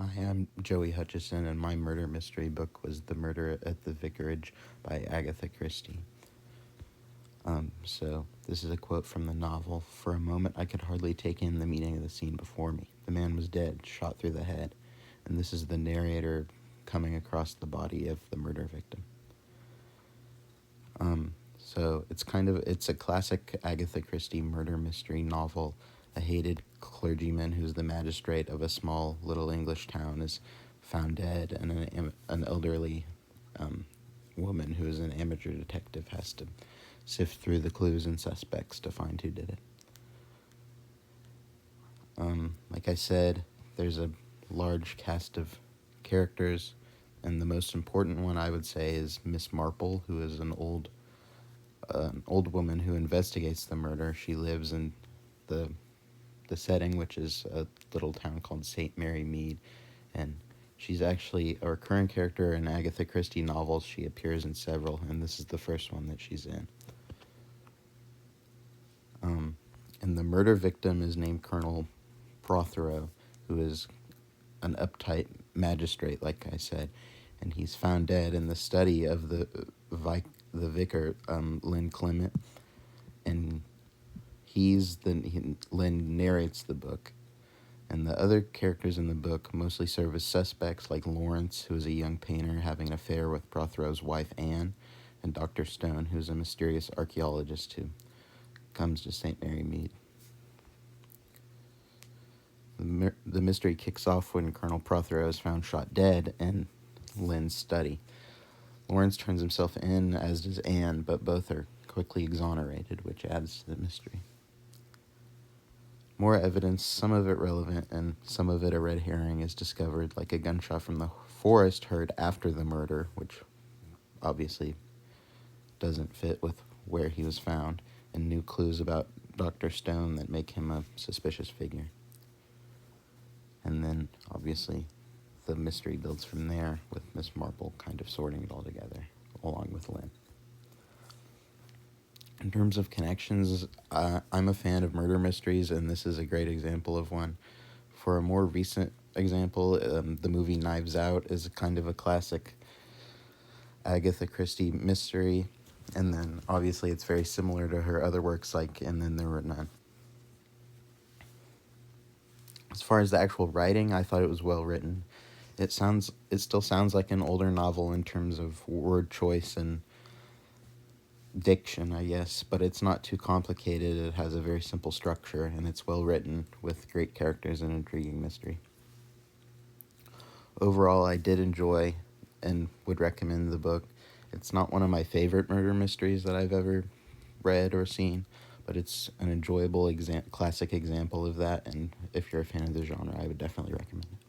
Hi, I'm Joey Hutchison, and my murder mystery book was The Murder at the Vicarage by Agatha Christie. So, this is a quote from the novel. "For a moment, I could hardly take in the meaning of the scene before me. The man was dead, shot through the head." And this is the narrator coming across the body of the murder victim. So, it's a classic Agatha Christie murder mystery novel. A hated clergyman who's the magistrate of a small little English town is found dead, and an elderly woman who is an amateur detective has to sift through the clues and suspects to find who did it. Like I said, there's a large cast of characters, and the most important one I would say is Miss Marple, who is an old woman who investigates the murder. She lives in the setting, which is a little town called St. Mary Mead, and she's actually a recurring character in Agatha Christie novels. She appears in several, and this is the first one that she's in. And the murder victim is named Colonel Prothero, who is an uptight magistrate, like I said, and he's found dead in the study of the vicar, Lynn Clement, and Lynn narrates the book. And the other characters in the book mostly serve as suspects, like Lawrence, who is a young painter having an affair with Prothero's wife, Anne, and Dr. Stone, who is a mysterious archaeologist who comes to St. Mary Mead. The mystery kicks off when Colonel Prothero is found shot dead in Lynn's study. Lawrence turns himself in, as does Anne, but both are quickly exonerated, which adds to the mystery. More evidence, some of it relevant and some of it a red herring, is discovered, like a gunshot from the forest heard after the murder, which obviously doesn't fit with where he was found, and new clues about Dr. Stone that make him a suspicious figure. And then, obviously, the mystery builds from there, with Miss Marple kind of sorting it all together, along with Lynn. In terms of connections, I'm a fan of murder mysteries, and this is a great example of one. For a more recent example, the movie Knives Out is kind of a classic Agatha Christie mystery, and then obviously it's very similar to her other works like And Then There Were None. As far as the actual writing, I thought it was well written. It still sounds like an older novel in terms of word choice and diction, I guess, but it's not too complicated. It has a very simple structure, and it's well written with great characters and intriguing mystery. Overall, I did enjoy and would recommend the book. It's not one of my favorite murder mysteries that I've ever read or seen, but it's an enjoyable classic example of that, and if you're a fan of the genre, I would definitely recommend it.